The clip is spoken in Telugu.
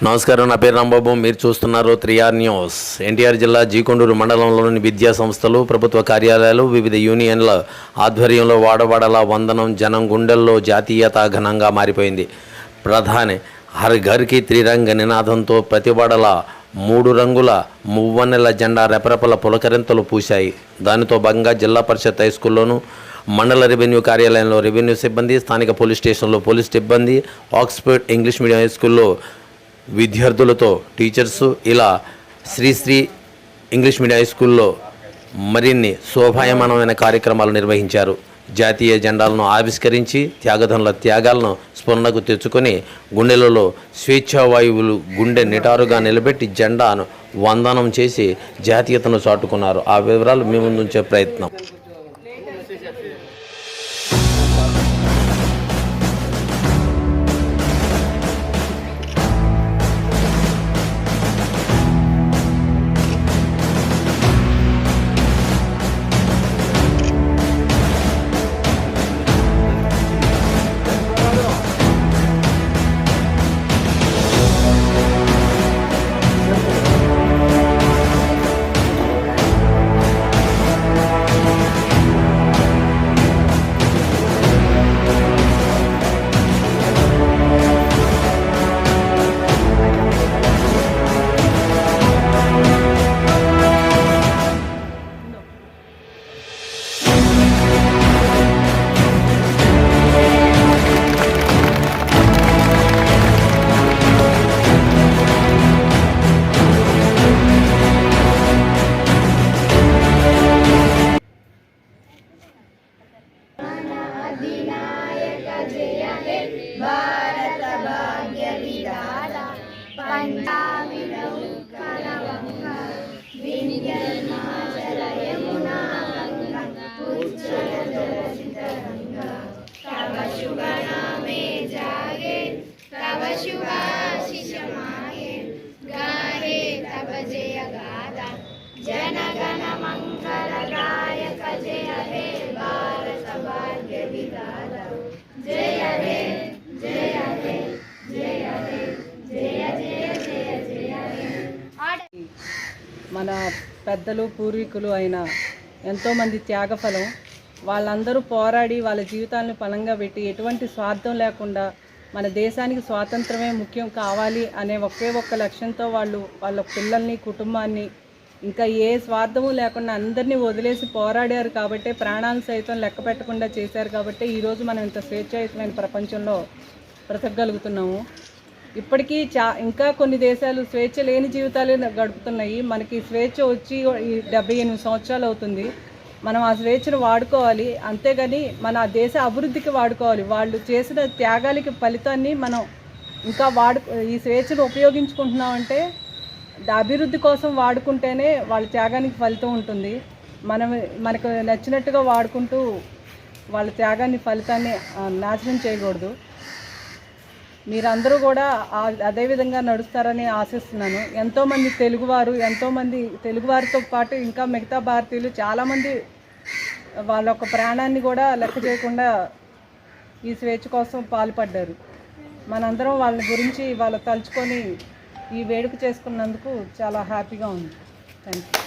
నమస్కారం, నా పేరు రాంబాబు. మీరు చూస్తున్నారు 3R న్యూస్. ఎన్టీఆర్ జిల్లా జీకొండూరు మండలంలోని విద్యా సంస్థలు, ప్రభుత్వ కార్యాలయాలు, వివిధ యూనియన్ల ఆధ్వర్యంలో వాడవాడలా వందనం జనం గుండెల్లో జాతీయత ఘనంగా మారిపోయింది. ప్రధాని హర్ ఘర్కి త్రిరంగ నినాదంతో ప్రతివాడలా 3 రంగుల మువ్వన్నెల జెండా రెపరెపల పులకరింతలు పూశాయి. దానితో భాగంగా జిల్లా పరిషత్ హైస్కూల్లోను, మండల రెవెన్యూ కార్యాలయంలో రెవెన్యూ సిబ్బంది, స్థానిక పోలీస్ స్టేషన్లో పోలీస్ సిబ్బంది, ఆక్స్ఫర్డ్ ఇంగ్లీష్ మీడియం హైస్కూల్లో విద్యార్థులతో టీచర్సు, ఇలా శ్రీశ్రీ ఇంగ్లీష్ మీడియం హైస్కూల్లో మరిన్ని శోభాయమానమైన కార్యక్రమాలు నిర్వహించారు. జాతీయ జెండాలను ఆవిష్కరించి త్యాగధనుల త్యాగాలను స్ఫురణకు తెచ్చుకొని గుండెలలో స్వేచ్ఛావాయువులు గుండె నిటారుగా నిలబెట్టి జెండాను వందనం చేసి జాతీయతను చాటుకున్నారు. ఆ వివరాలు మీ ముందుంచే ప్రయత్నం. భారత భాగ్య విధాత పంజాబీ కలవంగ వింధ్యాచల యమునా ఉజ్జల జలసితరంగ తవ శుభ నామే జాగే తవ శుభాశిష మాగే గాహే తవ జయ గాథ జనగణ మంగళదాయక జయ హే భారత భాగ్య విధాత జయ హే జయ హే జయ హే జయ జయ జయ జయ హే. మన పెద్దలు పూర్వీకులు అయిన ఎంతోమంది త్యాగఫలం. వాళ్ళందరూ పోరాడి వాళ్ళ జీవితాలను ఫలంగా పెట్టి ఎటువంటి స్వార్థం లేకుండా మన దేశానికి స్వాతంత్రమే ముఖ్యం కావాలి అనే ఒకే ఒక్క లక్ష్యంతో వాళ్ళు వాళ్ళ పిల్లల్ని, కుటుంబాన్ని ఇంకా ఏ స్వార్థము లేకుండా అందరినీ వదిలేసి పోరాడారు కాబట్టి, ప్రాణాలు సైతం లెక్క పెట్టకుండా చేశారు కాబట్టి ఈరోజు మనం ఇంత స్వేచ్ఛాయుతమైన ప్రపంచంలో బ్రతకగలుగుతున్నాము. ఇప్పటికీ ఇంకా కొన్ని దేశాలు స్వేచ్ఛ లేని జీవితాలు గడుపుతున్నాయి. మనకి స్వేచ్ఛ వచ్చి 78 సంవత్సరాలు అవుతుంది. మనం ఆ స్వేచ్ఛను వాడుకోవాలి, అంతేగాని మన దేశ అభివృద్ధికి వాడుకోవాలి. వాళ్ళు చేసిన త్యాగాలకి ఫలితాన్ని మనం ఇంకా ఈ స్వేచ్ఛను ఉపయోగించుకుంటున్నామంటే అభివృద్ధి కోసం వాడుకుంటేనే వాళ్ళ త్యాగానికి ఫలితం ఉంటుంది. మనకు నచ్చినట్టుగా వాడుకుంటూ వాళ్ళ త్యాగాన్ని, ఫలితాన్ని నాశనం చేయకూడదు. మీరందరూ కూడా అదేవిధంగా నడుస్తారని ఆశిస్తున్నాను. ఎంతోమంది తెలుగువారితో పాటు ఇంకా మిగతా భారతీయులు చాలామంది వాళ్ళ యొక్క ప్రాణాన్ని కూడా లెక్క చేయకుండా ఈ స్వేచ్ఛ కోసం పాల్పడ్డారు. మనందరం వాళ్ళ గురించి వాళ్ళ తలుచుకొని ఈ వేడుక చేసుకున్నందుకు చాలా హ్యాపీగా ఉంది. Thank you.